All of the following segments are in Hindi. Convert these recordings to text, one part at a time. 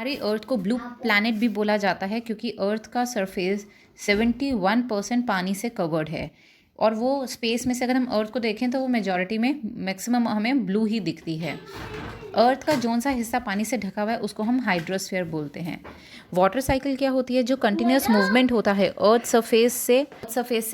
हमारी अर्थ को ब्लू प्लैनेट भी बोला जाता है क्योंकि अर्थ का सरफेस 71% पानी से कवर्ड है। और वो स्पेस में से अगर हम अर्थ को देखें तो वो मेजॉरिटी में मैक्सिमम हमें ब्लू ही दिखती है। अर्थ का जौन सा हिस्सा पानी से ढका हुआ है उसको हम हाइड्रोस्फीयर बोलते हैं। वाटर साइकिल क्या होती है? जो कंटिन्यूस मूवमेंट होता है अर्थ सरफेस से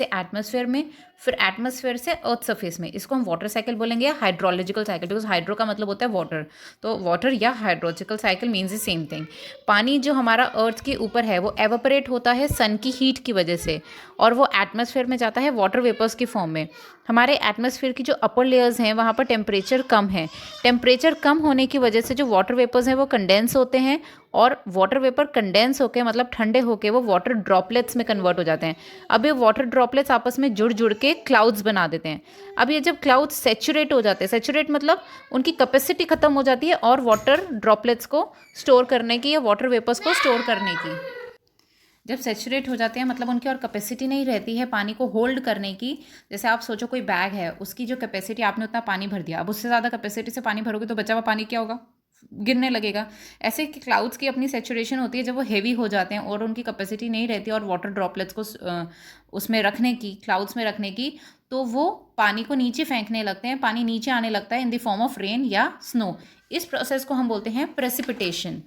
एटमॉस्फेयर में, फिर एटमॉस्फेयर से अर्थ सरफेस में, इसको हम वाटर साइकिल बोलेंगे या हाइड्रोलॉजिकल साइकिल, बिकॉज हाइड्रो का मतलब होता है वाटर। तो वाटर या hydrological cycle means the same thing. पानी जो हमारा अर्थ के ऊपर है वो एवापोरेट होता है सन की हीट की वजह से, और वो एटमॉस्फेयर में जाता है वाटर वेपर्स की फॉर्म में। हमारे एटमॉस्फेयर की जो अपर लेयर्स हैं वहाँ पर टेम्परेचर कम है। टेम्परेचर कम होने की वजह से जो वाटर वेपर्स हैं वो कंडेंस होते हैं, और वाटर वेपर कंडेंस होकर मतलब ठंडे होकर वो वाटर ड्रॉपलेट्स में कन्वर्ट हो जाते हैं। अब ये वाटर ड्रॉपलेट्स आपस में जुड़ जुड़ के क्लाउड्स बना देते हैं। अब ये जब क्लाउड्स सेचुरेट हो जाते हैं, सेचुरेट मतलब उनकी कैपेसिटी खत्म हो जाती है और वाटर ड्रॉपलेट्स को स्टोर करने की या वाटर वेपर्स को स्टोर करने की, जब सेचुरेट हो जाते हैं मतलब उनकी और कैपेसिटी नहीं रहती है पानी को होल्ड करने की। जैसे आप सोचो कोई बैग है, उसकी जो कैपेसिटी, आपने उतना पानी भर दिया, अब उससे ज़्यादा कैपेसिटी से पानी भरोगे तो बचा हुआ पानी क्या होगा? गिरने लगेगा। ऐसे कि क्लाउड्स की अपनी सेचुरेशन होती है जब वो हेवी हो जाते हैं और उनकी कैपेसिटी नहीं रहती और वाटर ड्रॉपलेट्स को उसमें रखने की, क्लाउड्स में रखने की, तो वो पानी को नीचे फेंकने लगते हैं, पानी नीचे आने लगता है in the form of rain या स्नो। इस प्रोसेस को हम बोलते हैं प्रेसिपिटेशन।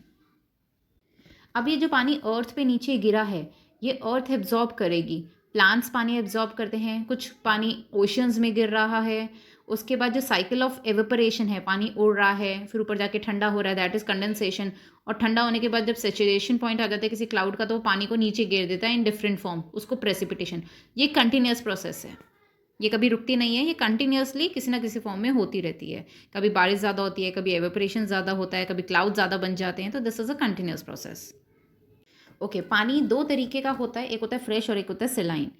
अब ये जो पानी अर्थ पे नीचे गिरा है ये अर्थ एब्जॉर्ब करेगी। प्लांट्स पानी एब्जॉर्ब करते हैं, कुछ पानी ओशंस में गिर रहा है। उसके बाद जो साइकिल ऑफ एवेपरेशन है, पानी उड़ रहा है फिर ऊपर जाके ठंडा हो रहा है, दैट इज कंडेंसेशन। और ठंडा होने के बाद जब सेचुरेशन पॉइंट आ जाता है किसी क्लाउड का तो वो पानी को नीचे गिर देता है इन डिफरेंट फॉर्म, उसको प्रेसिपिटेशन। ये कंटिन्यूस प्रोसेस है, ये कभी रुकती नहीं है, ये कंटिन्यूसली किसी ना किसी फॉर्म में होती रहती है। कभी बारिश ज़्यादा होती है, कभी एवेपरेशन ज़्यादा होता है, कभी क्लाउड ज़्यादा बन जाते हैं, तो this is a continuous process. Okay, पानी दो तरीके का होता है, एक होता है फ्रेश और एक होता है सेलाइन।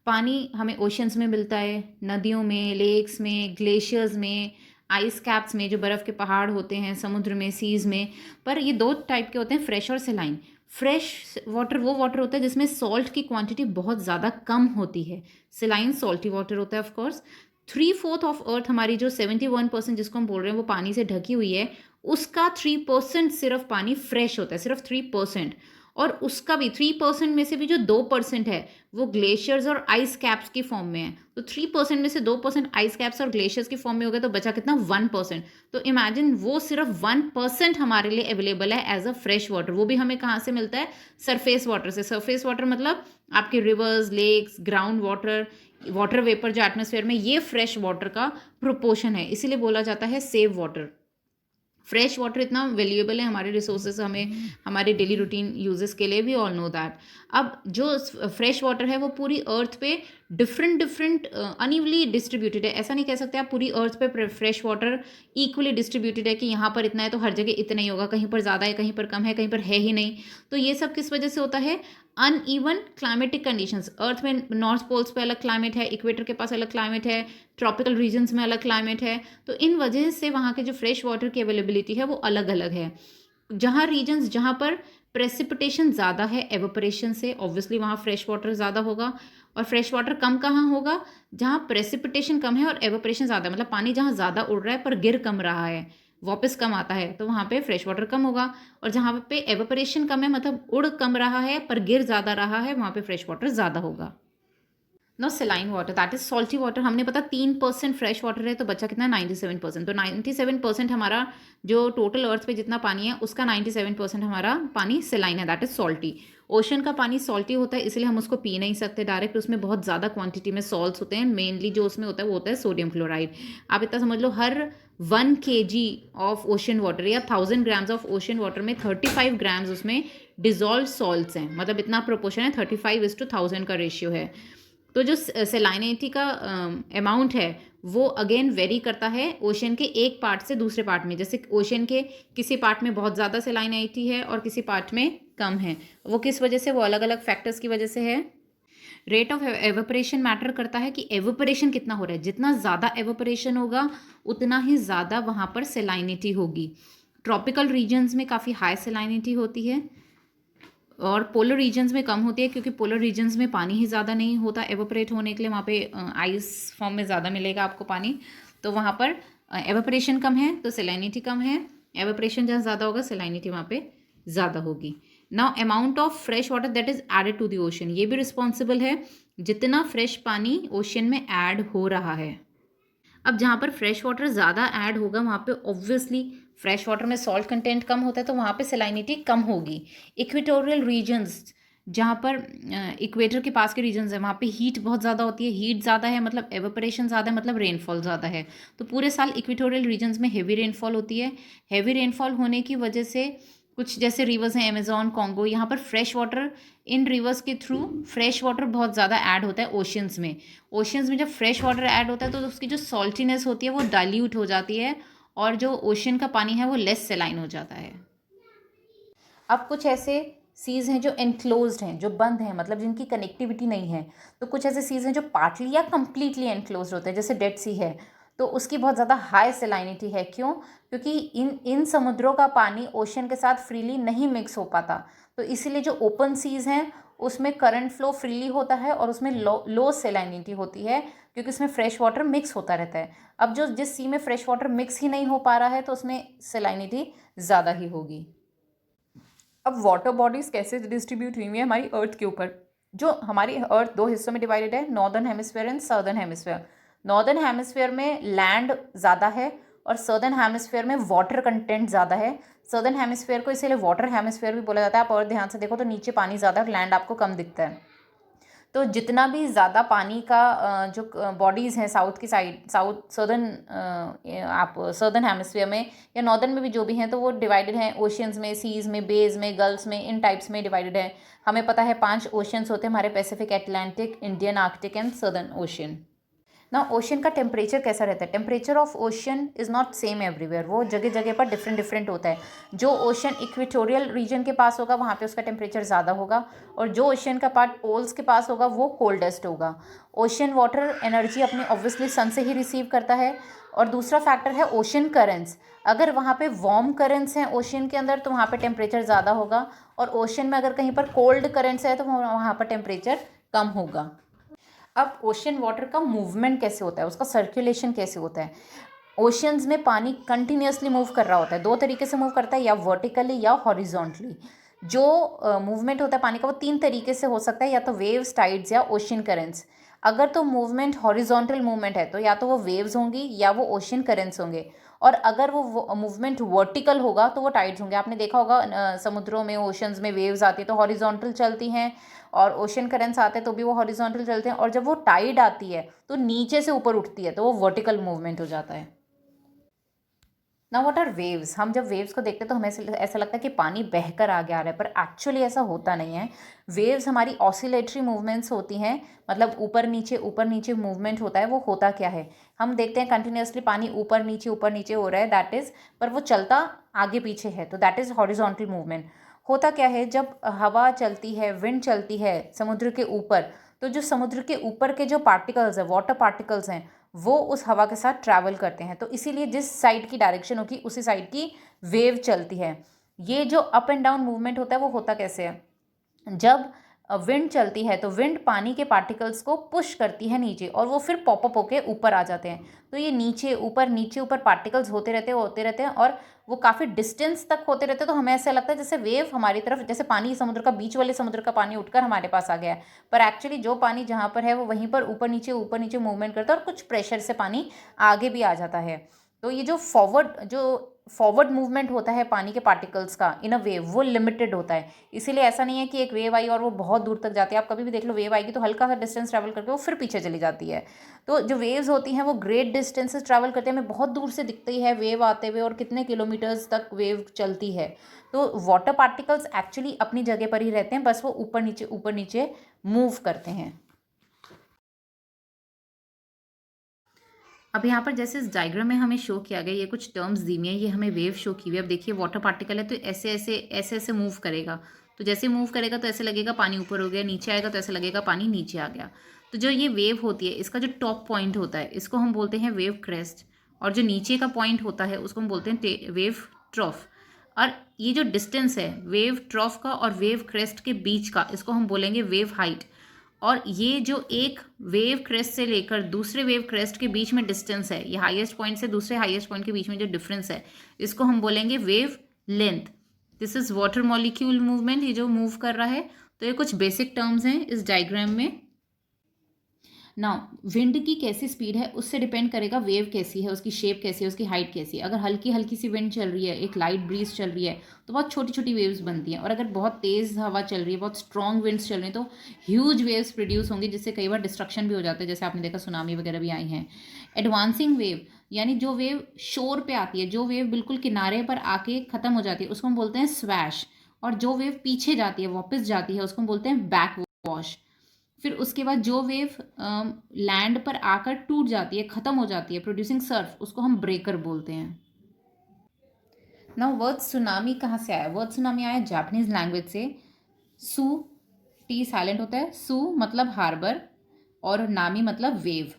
पानी हमें ओशंस में मिलता है, नदियों में, लेक्स में, ग्लेशियर्स में, आइस कैप्स में, जो बर्फ़ के पहाड़ होते हैं, समुद्र में, सीज़ में। पर ये दो टाइप के होते हैं, फ्रेश और सेलाइन। फ्रेश वाटर वो वाटर होता है जिसमें सॉल्ट की क्वांटिटी बहुत ज़्यादा कम होती है। सेलाइन सॉल्टी वाटर होता है ऑफकोर्स। 3/4 ऑफ अर्थ हमारी जो 71% जिसको हम बोल रहे हैं वो पानी से ढकी हुई है, उसका 3% सिर्फ पानी फ्रेश होता है, सिर्फ 3%। और उसका भी 3% में से भी जो 2% है वो ग्लेशियर्स और आइस कैप्स की फॉर्म में है। तो 3% में से 2% आइस कैप्स और ग्लेशियर्स की फॉर्म में हो गया तो बचा कितना? 1%। तो इमेजिन वो सिर्फ 1% हमारे लिए अवेलेबल है एज अ फ्रेश वाटर। वो भी हमें कहाँ से मिलता है? सरफेस वाटर से। सरफेस वाटर मतलब आपके rivers, lakes, ground water, water vapour जो एटमोसफेयर में, ये फ्रेश वाटर का प्रोपोर्शन है, इसीलिए बोला जाता है सेव वाटर। फ्रेश वाटर इतना वैल्यूएबल है हमारे रिसोर्सेज, हमें हमारे डेली रूटीन यूजेस के लिए, भी ऑल नो दैट। अब जो फ्रेश वाटर है वो पूरी अर्थ पे डिफरेंट अनइवली डिस्ट्रीब्यूटेड है। ऐसा नहीं कह सकते आप पूरी अर्थ पे फ्रेश वाटर इक्वली डिस्ट्रीब्यूटेड है कि यहाँ पर इतना है तो हर जगह इतना ही होगा, कहीं पर ज़्यादा है, कहीं पर कम है, कहीं पर है ही नहीं। तो ये सब किस वजह से होता है? Uneven climatic conditions. अर्थ में नॉर्थ पोल्स पे अलग क्लाइमेट है, इक्वेटर के पास अलग क्लाइमेट है, ट्रॉपिकल रीजन्स में अलग क्लाइमेट है। तो इन वजह से वहाँ के जो फ्रेश वाटर की अवेलेबिलिटी है वो अलग अलग है। जहाँ रीजन्स जहाँ पर प्रेसिपिटेशन ज़्यादा है एवोपरेशन से, ऑब्वियसली वहाँ फ्रेश वाटर ज़्यादा होगा। और फ्रेश वाटर कम कहाँ होगा? जहाँ प्रेसिपिटेशन कम है और एवोपरेशन ज़्यादा है, मतलब पानी जहाँ ज़्यादा उड़ रहा है पर गिर कम रहा है, वापस कम आता है, तो वहाँ पे फ्रेश वाटर कम होगा। और जहाँ पे एवोपरेशन कम है मतलब उड़ कम रहा है पर गिर ज़्यादा रहा है, वहाँ पे फ्रेश वाटर ज़्यादा होगा। No saline water that is salty water. हमने पता 3% फ्रेश वाटर है तो बचा कितना? 97%। तो 97% हमारा जो टोटल अर्थ पे जितना पानी है उसका 97% हमारा पानी सेलाइन है, दैट इज सॉल्टी। ओशन का पानी सॉल्टी होता है इसलिए हम उसको पी नहीं सकते डायरेक्ट, उसमें बहुत ज़्यादा क्वांटिटी में सॉल्ट्स होते हैं। मेनली जो उसमें होता है वो होता है सोडियम क्लोराइड। आप इतना समझ लो, हर 1 kg ऑफ ओशन वाटर या 1000 ग्राम्स ऑफ ओशन वाटर में 35 ग्राम्स उसमें डिजॉल्व सॉल्ट्स हैं, मतलब इतना प्रोपोर्शन है, 35:1000 का रेशियो है। तो जो सेलाइनिटी का अमाउंट है वो अगेन वेरी करता है ओशन के एक पार्ट से दूसरे पार्ट में। जैसे ओशन के किसी पार्ट में बहुत ज़्यादा सेलाइनिटी है और किसी पार्ट में कम है, वो किस वजह से? वो अलग अलग फैक्टर्स की वजह से है। रेट ऑफ एवेपरेशन मैटर करता है कि एवेपरेशन कितना हो रहा है। जितना ज़्यादा एवेपरेशन होगा उतना ही ज़्यादा वहाँ पर सेलाइनिटी होगी। ट्रॉपिकल रीजन्स में काफ़ी हाई सेलाइनिटी होती है और पोलर रीजन्स में कम होती है, क्योंकि पोलर रीजन्स में पानी ही ज़्यादा नहीं होता एवेपोरेट होने के लिए, वहाँ पे आइस फॉर्म में ज़्यादा मिलेगा आपको पानी, तो वहाँ पर एवेपोरेशन कम है तो सेलाइनिटी कम है। एवेपोरेशन जहाँ ज़्यादा होगा सेलाइनिटी वहाँ पे ज़्यादा होगी। Now amount of fresh water that is added to the ocean, ये भी रिस्पॉन्सिबल है जितना फ्रेश पानी ओशन में ऐड हो रहा है। अब जहाँ पर फ्रेश वाटर ज़्यादा ऐड होगा वहाँ पे ऑब्वियसली फ्रेश वाटर में सॉल्ट कंटेंट कम होता है, तो वहाँ पे सलाइनिटी कम होगी। इक्वेटोरियल रीजन्स, जहाँ पर इक्वेटर के पास के रीजन्स हैं, वहाँ पे हीट बहुत ज़्यादा होती है। हीट ज़्यादा है मतलब एवेपोरेशन ज़्यादा है, मतलब रेनफॉल ज़्यादा है। तो पूरे साल इक्वेटोरियल रीजन्स में हेवी रेनफॉल होती है। हेवी रेनफॉल होने की वजह से कुछ जैसे रिवर्स हैं अमेजोन, कॉन्गो, यहाँ पर फ्रेश वाटर, इन रिवर्स के थ्रू फ्रेश वाटर बहुत ज़्यादा ऐड होता है ओशंस में। ओशंस में जब फ्रेश वाटर ऐड होता है तो उसकी जो सॉल्टीनेस होती है वो डाइल्यूट हो जाती है, और जो ओशन का पानी है वो लेस सेलाइन हो जाता है। अब कुछ ऐसे सीज हैं जो एनक्लोज्ड हैं, जो बंद हैं, मतलब जिनकी कनेक्टिविटी नहीं है। तो कुछ ऐसे सीज हैं जो पार्टली या कंप्लीटली एनक्लोज्ड होते हैं, जैसे डेड सी है, तो उसकी बहुत ज़्यादा हाई सेलाइनिटी है। क्यों? क्योंकि इन समुद्रों का पानी ओशन के साथ फ्रीली नहीं मिक्स हो पाता। तो इसीलिए जो ओपन सीज हैं उसमें करंट फ्लो फ्रीली होता है और उसमें लो सेलाइनिटी होती है, क्योंकि उसमें फ्रेश वाटर मिक्स होता रहता है। अब जो जिस सी में फ्रेश वाटर मिक्स ही नहीं हो पा रहा है तो उसमें सेलाइनिटी ज़्यादा ही होगी। अब वाटर बॉडीज कैसे डिस्ट्रीब्यूट हुई है हमारी अर्थ के ऊपर? जो हमारी अर्थ दो हिस्सों में डिवाइडेड है, northern hemisphere and southern hemisphere. Northern hemisphere में लैंड ज़्यादा है और सदर्न हेमिस्फेयर में वाटर कंटेंट ज़्यादा है। सदर्न हेमिस्फेयर को इसीलिए वाटर हेमिस्फेयर भी बोला जाता है। आप और ध्यान से देखो तो नीचे पानी ज़्यादा और लैंड आपको कम दिखता है। तो जितना भी ज़्यादा पानी का जो बॉडीज़ हैं साउथ की साइड, साउथ सदर्न, आप सदर्न हेमिस्फीयर में या नॉर्दर्न में भी जो भी हैं, तो वो डिवाइडेड हैं ओशियंस में, सीज़ में, बेज में, गल्फ्स में, इन टाइप्स में डिवाइडेड है। हमें पता है 5 ओशियंस होते हैं हमारे, Pacific, Atlantic, Indian, Arctic and southern ocean. ना ओशन का टेम्परेचर कैसा रहता है? Temperature of ocean is not same everywhere, वो जगह जगह पर डिफरेंट डिफरेंट होता है। जो ओशन इक्वेटोरियल रीजन के पास होगा वहाँ पे उसका टेम्परेचर ज़्यादा होगा, और जो ओशन का पार्ट पोल्स के पास होगा वो कोल्डेस्ट होगा। ओशन वाटर एनर्जी अपनी ऑब्वियसली सन से ही रिसीव करता है। और दूसरा फैक्टर है ओशन करेंट्स। अगर वहाँ पे वार्म करेंट्स हैं ओशन के अंदर तो वहाँ पे टेम्परेचर ज़्यादा होगा, और ओशन में अगर कहीं पर कोल्ड करेंट्स है तो वहाँ पर टेम्परेचर कम होगा। अब ओशन वाटर का मूवमेंट कैसे होता है, उसका सर्कुलेशन कैसे होता है? ओशंस में पानी कंटिन्यूसली मूव कर रहा होता है। दो तरीके से मूव करता है, या वर्टिकली या हॉरिजॉन्टली। जो मूवमेंट होता है पानी का वो 3 तरीके से हो सकता है, या तो वेव्स, टाइड्स या ओशन करेंट्स। अगर तो मूवमेंट हॉरिजॉन्टल मूवमेंट है तो या तो वो वेव्स होंगी या वो ओशन करेंट्स होंगे, और अगर वो मूवमेंट वर्टिकल होगा तो वो टाइड्स होंगे। आपने देखा होगा समुद्रों में, ओशंस में वेव्स आती है तो हॉरिजॉन्टल चलती हैं, और ओशन करेंट्स आते हैं तो भी वो हॉरिजॉन्टल चलते हैं, और जब वो टाइड आती है तो नीचे से ऊपर उठती है तो वो वर्टिकल मूवमेंट हो जाता है। ना व्हाट आर वेव्स? हम जब वेव्स को देखते हैं तो हमें ऐसा लगता है कि पानी बहकर आगे आ रहा है, पर एक्चुअली ऐसा होता नहीं है। वेव्स हमारी ऑसिलेटरी मूवमेंट्स होती हैं, मतलब ऊपर नीचे मूवमेंट होता है। वो होता क्या है? हम देखते हैं कंटिन्यूसली पानी ऊपर नीचे हो रहा है, दैट इज़, पर वो चलता आगे पीछे है, तो दैट इज़ हॉरिजॉन्टल मूवमेंट। होता क्या है, जब हवा चलती है, विंड चलती है समुद्र के ऊपर, तो जो समुद्र के ऊपर के जो पार्टिकल्स हैं, वाटर पार्टिकल्स हैं, वो उस हवा के साथ ट्रैवल करते हैं। तो इसीलिए जिस साइड की डायरेक्शन होगी उसी साइड की वेव चलती है। ये जो अप एंड डाउन मूवमेंट होता है वो होता कैसे है? जब विंड चलती है तो विंड पानी के पार्टिकल्स को पुश करती है नीचे, और वो फिर पॉपअप होके ऊपर आ जाते हैं। तो ये नीचे ऊपर पार्टिकल्स होते रहते हैं, और वो काफ़ी डिस्टेंस तक होते रहते हैं। तो हमें ऐसा लगता है जैसे वेव हमारी तरफ, जैसे पानी समुद्र का, बीच वाले समुद्र का पानी उठकर हमारे पास आ गया है, पर एक्चुअली जो पानी जहाँ पर है वो वहीं पर ऊपर नीचे मूवमेंट करता है, और कुछ प्रेशर से पानी आगे भी आ जाता है। तो ये जो फॉरवर्ड मूवमेंट होता है पानी के पार्टिकल्स का इन अ वेव, वो लिमिटेड होता है। इसीलिए ऐसा नहीं है कि एक वेव आई और वो बहुत दूर तक जाती है। आप कभी भी देख लो, वेव आएगी तो हल्का सा डिस्टेंस ट्रैवल करके वो फिर पीछे चली जाती है। तो जो वेव्स होती हैं वो ग्रेट डिस्टेंसेस ट्रैवल करते हैं, हमें बहुत दूर से दिखती है वेव आते हुए, और कितने किलोमीटर्स तक वेव चलती है। तो वाटर पार्टिकल्स एक्चुअली अपनी जगह पर ही रहते हैं, बस वो ऊपर नीचे मूव करते हैं। अब यहाँ पर जैसे इस डायग्राम में हमें शो किया गया, ये कुछ टर्म्स दी हुई हैं, ये हमें वेव शो की हुई है। अब देखिए वाटर पार्टिकल है तो ऐसे मूव करेगा, तो जैसे मूव करेगा तो ऐसे लगेगा पानी ऊपर हो गया, नीचे आएगा तो ऐसे लगेगा पानी नीचे आ गया। तो जो ये वेव होती है, इसका जो टॉप पॉइंट होता है इसको हम बोलते हैं वेव क्रेस्ट, और जो नीचे का पॉइंट होता है उसको हम बोलते हैं वेव ट्रॉफ। और ये जो डिस्टेंस है वेव ट्रॉफ का और वेव क्रेस्ट के बीच का, इसको हम बोलेंगे वेव हाइट। और ये जो एक वेव क्रेस्ट से लेकर दूसरे वेव क्रेस्ट के बीच में डिस्टेंस है, ये हाईएस्ट पॉइंट से दूसरे हाईएस्ट पॉइंट के बीच में जो डिफरेंस है, इसको हम बोलेंगे wave length. This is water molecule movement, ये जो मूव कर रहा है। तो ये कुछ बेसिक टर्म्स हैं इस डायग्राम में। नाउ विंड की कैसी स्पीड है उससे डिपेंड करेगा वेव कैसी है, उसकी शेप कैसी है, उसकी हाइट कैसी है। अगर हल्की हल्की सी विंड चल रही है, एक लाइट ब्रीज चल रही है, तो बहुत छोटी छोटी वेव्स बनती हैं। और अगर बहुत तेज़ हवा चल रही है, बहुत स्ट्रॉन्ग विंड्स चल रही हैं, तो ह्यूज वेव्स प्रोड्यूस होंगी, जिससे कई बार डिस्ट्रक्शन भी हो जाता है, जैसे आपने देखा सुनामी वगैरह भी आई हैं। एडवांसिंग वेव यानी जो वेव शोर पे आती है, जो वेव बिल्कुल किनारे पर आके ख़त्म हो जाती है, उसको हम बोलते हैं स्वैश। और जो वेव पीछे जाती है, वापस जाती है, उसको हम बोलते हैं बैक वॉश। फिर उसके बाद जो वेव लैंड पर आकर टूट जाती है, ख़त्म हो जाती है, प्रोड्यूसिंग सर्फ, उसको हम ब्रेकर बोलते हैं। नाउ वर्ड सुनामी कहाँ से आया? वर्ड सुनामी आया जापानीज लैंग्वेज से। सु, टी साइलेंट होता है, सु मतलब हार्बर और नामी मतलब वेव।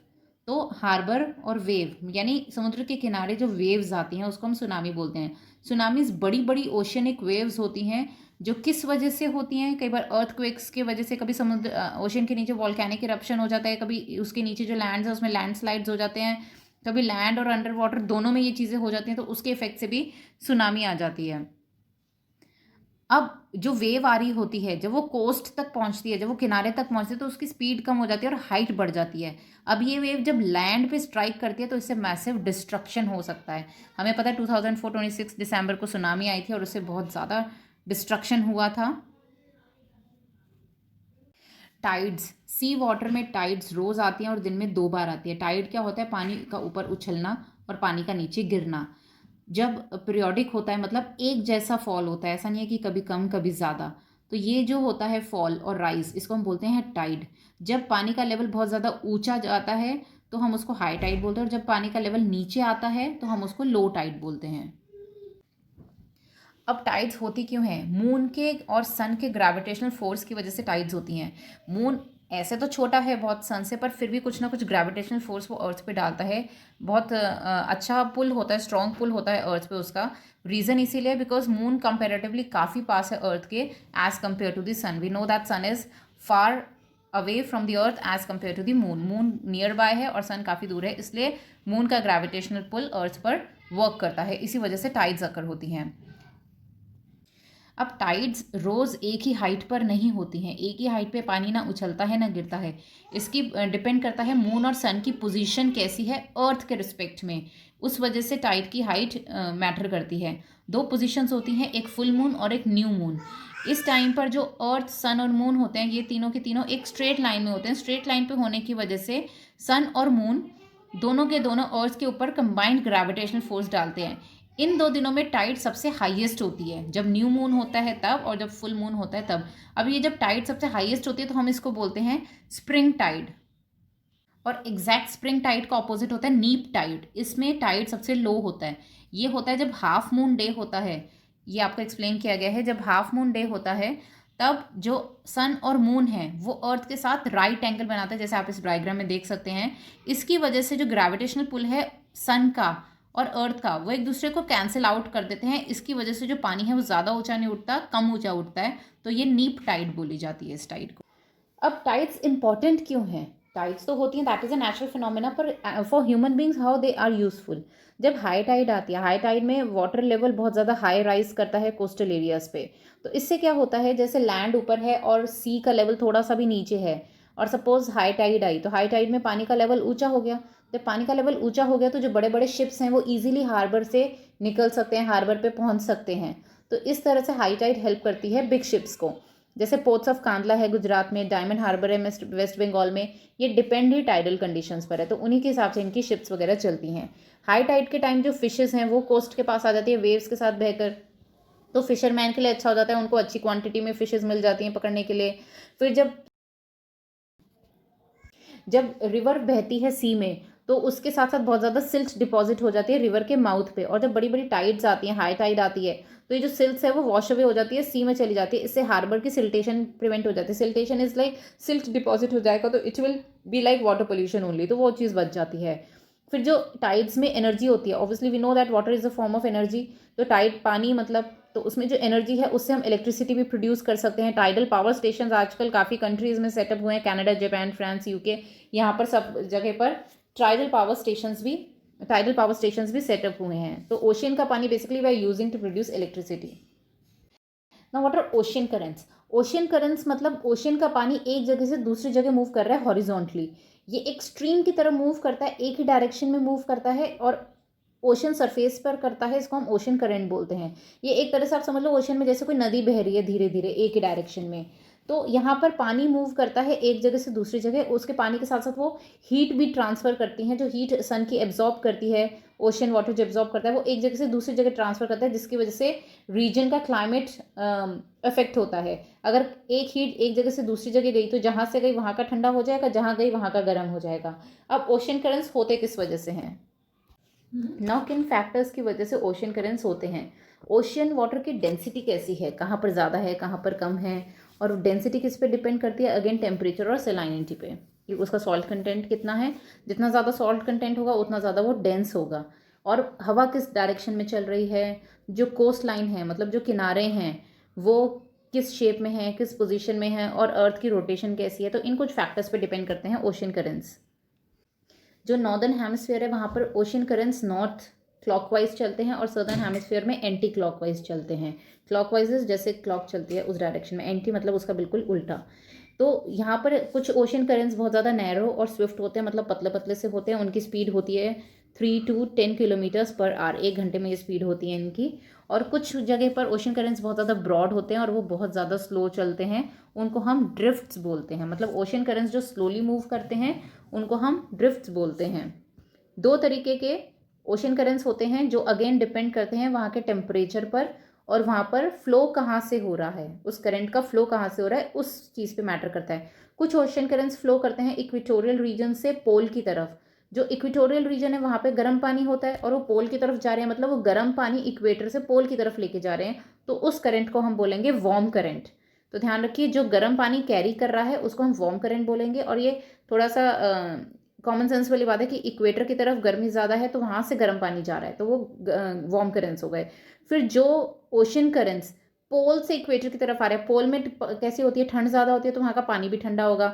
तो हार्बर और वेव यानी समुद्र के किनारे जो वेव्स आती हैं उसको हम सुनामी बोलते हैं। सुनामीज बड़ी बड़ी ओशियनिक वेव्स होती हैं, जो किस वजह से होती हैं? कई बार अर्थक्वेक्स की वजह से, कभी समुद्र ओशन के नीचे वॉल्केनिक इरप्शन हो जाता है, कभी उसके नीचे जो लैंड्स है उसमें लैंडस्लाइड्स हो जाते हैं, कभी लैंड और अंडर वाटर दोनों में ये चीज़ें हो जाती हैं, तो उसके इफेक्ट से भी सुनामी आ जाती है। अब जो वेव आ रही होती है, जब वो कोस्ट तक पहुंचती है, जब वो किनारे तक पहुंचती है, तो उसकी स्पीड कम हो जाती है और हाइट बढ़ जाती है। अब ये वेव जब लैंड पे स्ट्राइक करती है तो इससे मैसिव डिस्ट्रक्शन हो सकता है। हमें पता है 2004-26 दिसंबर को सुनामी आई थी और उससे बहुत ज़्यादा डिस्ट्रक्शन हुआ था। टाइड्स, सी वाटर में टाइड्स रोज आती हैं और दिन में 2 बार आती है। टाइड क्या होता है? पानी का ऊपर उछलना और पानी का नीचे गिरना। जब पीरियोडिक होता है मतलब एक जैसा फॉल होता है, ऐसा नहीं है कि कभी कम कभी ज़्यादा। तो ये जो होता है फॉल और राइज, इसको हम बोलते हैं टाइड। जब पानी का लेवल बहुत ज़्यादा ऊंचा जाता है तो हम उसको हाई टाइड बोलते हैं, और जब पानी का लेवल नीचे आता है तो हम उसको लो टाइड बोलते हैं। अब टाइड्स होती क्यों हैं? मून के और सन के ग्रेविटेशनल फोर्स की वजह से टाइड्स होती हैं। मून ऐसे तो छोटा है बहुत सन से, पर फिर भी कुछ ना कुछ ग्रेविटेशनल फोर्स वो अर्थ पे डालता है। बहुत अच्छा पुल होता है, स्ट्रॉन्ग पुल होता है अर्थ पे उसका। रीज़न इसीलिए बिकॉज मून कंपेरेटिवली काफ़ी पास है अर्थ के as compare to the sun. We know that sun is far away from the earth as compare to the moon. Moon nearby है और सन काफ़ी दूर है, इसलिए मून का ग्रेविटेशनल पुल अर्थ पर वर्क करता है। इसी वजह से टाइड्स अकर होती हैं। अब टाइड्स रोज़ एक ही हाइट पर नहीं होती हैं, एक ही हाइट पे पानी ना उछलता है ना गिरता है। इसकी डिपेंड करता है मून और सन की पोजीशन कैसी है अर्थ के रिस्पेक्ट में, उस वजह से टाइड की हाइट मैटर करती है। 2 पोजीशंस होती हैं, एक फुल मून और एक न्यू मून। इस टाइम पर जो अर्थ, सन और मून होते हैं, ये तीनों के तीनों एक स्ट्रेट लाइन में होते हैं। स्ट्रेट लाइन पे होने की वजह से सन और मून दोनों के दोनों अर्थ के ऊपर कंबाइंड ग्रेविटेशनल फोर्स डालते हैं। इन 2 दिनों में टाइड सबसे हाईएस्ट होती है, जब न्यू मून होता है तब, और जब फुल मून होता है तब। अब ये जब टाइड सबसे हाईएस्ट होती है तो हम इसको बोलते हैं स्प्रिंग टाइड। और एग्जैक्ट स्प्रिंग टाइड का ऑपोजिट होता है नीप टाइड। इसमें टाइड सबसे लो होता है। ये होता है जब हाफ मून डे होता है। ये आपको एक्सप्लेन किया गया है, जब हाफ मून डे होता है तब जो सन और मून है वो अर्थ के साथ राइट एंगल बनाता है, जैसे आप इस डायग्राम में देख सकते हैं। इसकी वजह से जो ग्रेविटेशनल पुल है सन का और अर्थ का, वो एक दूसरे को कैंसिल आउट कर देते हैं। इसकी वजह से जो पानी है वो ज़्यादा ऊंचा नहीं उठता, कम ऊंचा उठता है। तो ये नीप टाइड बोली जाती है इस टाइड को। अब टाइड्स इंपॉर्टेंट क्यों हैं? टाइड्स तो होती हैं, that is a natural phenomena, पर for human beings how they are useful. जब हाई टाइड आती है, हाई टाइड में वाटर लेवल बहुत ज़्यादा हाई राइज करता है कोस्टल एरियाज पे। तो इससे क्या होता है, जैसे लैंड ऊपर है और सी का लेवल थोड़ा सा भी नीचे है, और सपोज हाई टाइड आई, तो हाई टाइड में पानी का लेवल ऊंचा हो गया। जब पानी का लेवल ऊंचा हो गया तो जो बड़े बड़े शिप्स हैं वो ईजिली हार्बर से निकल सकते हैं, हार्बर पे पहुंच सकते हैं। तो इस तरह से हाई टाइड हेल्प करती है बिग शिप्स को। जैसे पोर्ट्स ऑफ कांदला है गुजरात में, डायमंड हार्बर है वेस्ट बंगाल में, ये डिपेंड ही टाइडल कंडीशंस पर है, तो उन्हीं के हिसाब से इनकी शिप्स वगैरह चलती हैं। हाई टाइड के टाइम जो फिशेस हैं वो कोस्ट के पास आ जाती है वेव्स के साथ बहकर, तो फिशरमैन के लिए अच्छा हो जाता है, उनको अच्छी क्वांटिटी में फिशेस मिल जाती हैं पकड़ने के लिए। फिर जब जब रिवर बहती है सी में तो उसके साथ साथ बहुत ज़्यादा सिल्ट डिपॉजिट हो जाती है रिवर के माउथ पे, और जब बड़ी बड़ी टाइड्स आती हैं, हाई टाइड आती है, तो ये जो सिल्ट है वो वॉश अवे हो जाती है, सी में चली जाती है। इससे हार्बर की सिल्टेशन प्रिवेंट हो जाती है। Siltation is like silt deposit हो जाएगा तो it will be like water pollution only, तो वो चीज़ बच जाती है। फिर जो टाइड्स में एनर्जी होती है, obviously we know that water is a form of energy. तो टाइड पानी मतलब, तो उसमें जो एनर्जी है उससे हम इलेक्ट्रिसिटी भी प्रोड्यूस कर सकते हैं। टाइडल पावर स्टेशन आजकल काफ़ी कंट्रीज़ में सेटअप हुए हैं, कनाडा, जापान, फ्रांस, यूके, यहाँ पर सब जगह पर टाइडल पावर स्टेशंस भी सेटअप हुए हैं। तो ओशियन का पानी basically we are using to produce electricity. ना what are ocean currents? Ocean currents मतलब ओशियन का पानी एक जगह से दूसरी जगह मूव कर रहा है हॉरिजॉन्टली, ये एक स्ट्रीम की तरह मूव करता है, एक ही डायरेक्शन में मूव करता है और ओशन सरफेस पर करता है, इसको हम ओशन करंट बोलते हैं। ये एक तरह से आप समझ लो ओशन में जैसे कोई नदी बह रही है धीरे धीरे एक ही डायरेक्शन में, तो यहाँ पर पानी मूव करता है एक जगह से दूसरी जगह, उसके पानी के साथ साथ वो हीट भी ट्रांसफ़र करती हैं, जो हीट सन की एब्जॉर्ब करती है, ओशन वाटर जो एब्जॉर्ब करता है वो एक जगह से दूसरी जगह ट्रांसफ़र करता है, जिसकी वजह से रीजन का क्लाइमेट इफेक्ट होता है। अगर एक हीट एक जगह से दूसरी जगह गई तो जहाँ से गई वहाँ का ठंडा हो जाएगा, जहाँ गई वहाँ का गर्म हो जाएगा। अब ओशन करंट्स होते किस वजह से हैं? नाउ किन फैक्टर्स की वजह से ओशन करेंट्स होते हैं? ओशियन वाटर की डेंसिटी कैसी है, कहाँ पर ज़्यादा है कहाँ पर कम है, और डेंसिटी किस पे डिपेंड करती है? अगेन टेम्परेचर और सेलाइनिटी पे, कि उसका सॉल्ट कंटेंट कितना है। जितना ज़्यादा सॉल्ट कंटेंट होगा उतना ज़्यादा वो डेंस होगा। और हवा किस डायरेक्शन में चल रही है, जो कोस्ट लाइन है मतलब जो किनारे हैं वो किस शेप में है, किस पोजीशन में है, और अर्थ की रोटेशन कैसी है, तो इन कुछ फैक्टर्स पे डिपेंड करते हैं ओशन करेंट्स। जो नॉर्दर्न हेमिस्फीयर है वहाँ पर ओशन करेंट्स नॉर्थ क्लॉकवाइज चलते हैं और सदर्न हेमिस्फीयर में एंटी क्लॉकवाइज चलते हैं। क्लॉकवाइज जैसे क्लॉक चलती है उस डायरेक्शन में, एंटी मतलब उसका बिल्कुल उल्टा। तो यहाँ पर कुछ ओशन करेंट्स बहुत ज़्यादा नैरो और स्विफ्ट होते हैं, मतलब पतले पतले से होते हैं, उनकी स्पीड होती है 3 to 10 किलोमीटर्स पर आवर, 1 घंटे में ये स्पीड होती है इनकी। और कुछ जगह पर ओशन करेंट्स बहुत ज़्यादा ब्रॉड होते हैं और वो बहुत ज़्यादा स्लो चलते हैं, उनको हम ड्रिफ्ट्स बोलते हैं। मतलब ओशन करेंट्स जो स्लोली मूव करते हैं उनको हम ड्रिफ्ट्स बोलते हैं। दो तरीके के ओशन करेंट्स होते हैं जो अगेन डिपेंड करते हैं वहाँ के टेम्परेचर पर और वहाँ पर फ्लो कहाँ से हो रहा है, उस करंट का फ्लो कहाँ से हो रहा है उस चीज़ पे मैटर करता है। कुछ ओशन करेंट्स फ्लो करते हैं इक्वेटोरियल रीजन से पोल की तरफ। जो इक्वेटोरियल रीजन है वहाँ पे गर्म पानी होता है और वो पोल की तरफ जा रहे हैं, मतलब वो गर्म पानी इक्वेटर से पोल की तरफ लेके जा रहे हैं, तो उस करंट को हम बोलेंगे वार्म करंट। तो ध्यान रखिए, जो गर्म पानी कैरी कर रहा है उसको हम वार्म करंट बोलेंगे। और ये थोड़ा सा कॉमन सेंस वाली बात है कि इक्वेटर की तरफ गर्मी ज़्यादा है तो वहाँ से गर्म पानी जा रहा है, तो वो वार्म करेंट्स हो गए। फिर जो ओशन करेंट्स पोल से इक्वेटर की तरफ आ रहे हैं, पोल में कैसी होती है, ठंड ज़्यादा होती है तो वहाँ का पानी भी ठंडा होगा,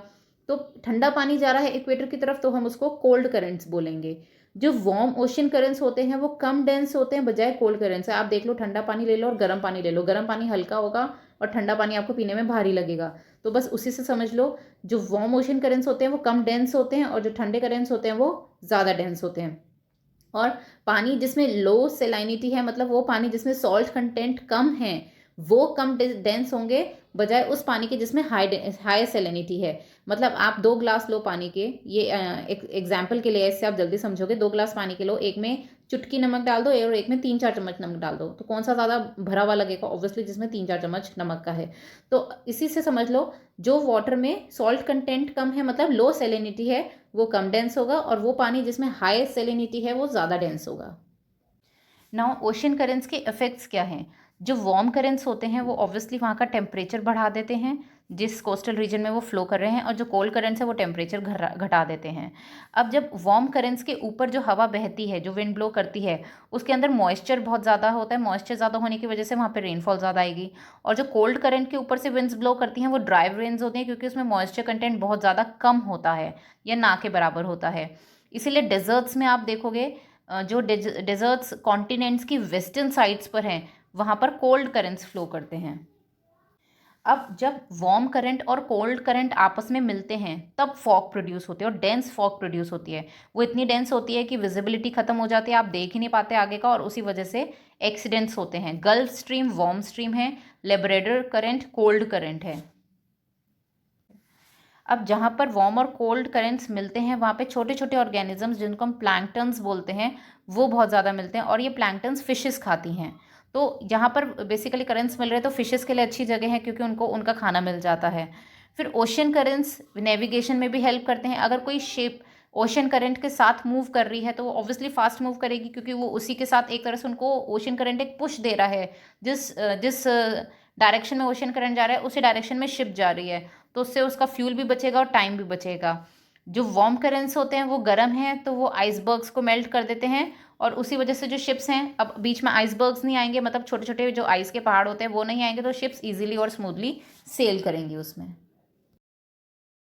तो ठंडा पानी जा रहा है इक्वेटर की तरफ तो हम उसको कोल्ड करेंट्स बोलेंगे। जो वार्म ओशन करेंट्स होते हैं वो कम डेंस होते हैं बजाय कोल्ड करेंट्स। आप देख लो, ठंडा पानी ले लो और गर्म पानी ले लो, गर्म पानी हल्का होगा और ठंडा पानी आपको पीने में भारी लगेगा। तो बस उसी से समझ लो, जो वार्म ओशन करेंट्स होते हैं वो कम डेंस होते हैं और जो ठंडे करेंट्स होते हैं वो ज़्यादा डेंस होते हैं। और पानी जिसमें लो सेलाइनिटी है, मतलब वो पानी जिसमें सॉल्ट कंटेंट कम है, वो कम डेंस होंगे बजाय उस पानी के जिसमें हाई सेलेनिटी है। मतलब आप 2 ग्लास लो पानी के, ये एक एग्जाम्पल के लिए इससे आप जल्दी समझोगे। 2 ग्लास पानी के लो, एक में चुटकी नमक डाल दो और एक में 3-4 चम्मच नमक डाल दो, तो कौन सा ज़्यादा भरा हुआ लगेगा? ऑब्वियसली जिसमें 3-4 चम्मच नमक का है। तो इसी से समझ लो, जो वाटर में सॉल्ट कंटेंट कम है मतलब लो सेलेनिटी है वो कम डेंस होगा, और वो पानी जिसमें हाई सेलेनिटी है वो ज़्यादा डेंस होगा। नाउ ओशन करेंट्स के इफेक्ट्स क्या हैं? जो वार्म करेंट्स होते हैं वो ऑब्वियसली वहाँ का टेम्परेचर बढ़ा देते हैं जिस कोस्टल रीजन में वो फ्लो कर रहे हैं, और जो कोल्ड करेंट्स है वो टेम्परेचर घटा देते हैं। अब जब वार्म करेंट्स के ऊपर जो हवा बहती है, जो विंड ब्लो करती है, उसके अंदर मॉइस्चर बहुत ज़्यादा होता है, मॉइस्चर ज़्यादा होने की वजह से वहाँ पे रेनफॉल ज़्यादा आएगी। और जो कोल्ड करंट के ऊपर से विंड्स ब्लो करती हैं वो ड्राई रेन्स होती हैं, क्योंकि उसमें मॉइस्चर कंटेंट बहुत ज़्यादा कम होता है या ना के बराबर होता है। इसीलिए डेजर्ट्स में आप देखोगे, जो डेजर्ट्स कॉन्टिनेंट्स की वेस्टर्न साइड्स पर हैं वहाँ पर कोल्ड करंट्स फ्लो करते हैं। अब जब वार्म करंट और कोल्ड करंट आपस में मिलते हैं तब फॉग प्रोड्यूस होती है, और डेंस फॉग प्रोड्यूस होती है। वो इतनी डेंस होती है कि विजिबिलिटी खत्म हो जाती है, आप देख ही नहीं पाते आगे का, और उसी वजह से एक्सीडेंट्स होते हैं। गल्फ स्ट्रीम वार्म स्ट्रीम है, लेब्राडोर करंट कोल्ड करंट है। अब जहाँ पर वार्म और कोल्ड करेंट्स मिलते हैं वहाँ पे छोटे छोटे ऑर्गेनिजम्स जिनको हम प्लैंक्टन्स बोलते हैं वो बहुत ज़्यादा मिलते हैं, और ये प्लैंक्टन्स फिशेस खाती हैं। तो जहाँ पर बेसिकली करेंट्स मिल रहे हैं तो फिशेस के लिए अच्छी जगह है क्योंकि उनको उनका खाना मिल जाता है। फिर ओशन करेंट्स नेविगेशन में भी हेल्प करते हैं। अगर कोई शिप ओशन करंट के साथ मूव कर रही है तो वो ऑब्वियसली फास्ट मूव करेगी, क्योंकि वो उसी के साथ एक तरह से उनको ओशन करंट एक पुश दे रहा है। जिस जिस डायरेक्शन में ओशन करंट जा रहा है उसी डायरेक्शन में शिप जा रही है, तो उससे उसका फ्यूल भी बचेगा और टाइम भी बचेगा। जो वार्म करेंट्स होते हैं वो गर्म हैं तो वो आइसबर्ग्स को मेल्ट कर देते हैं, और उसी वजह से जो शिप्स हैं, अब बीच में आइसबर्ग्स नहीं आएंगे, मतलब छोटे छोटे जो आइस के पहाड़ होते हैं वो नहीं आएंगे, तो शिप्स इजीली और स्मूथली सेल करेंगी उसमें।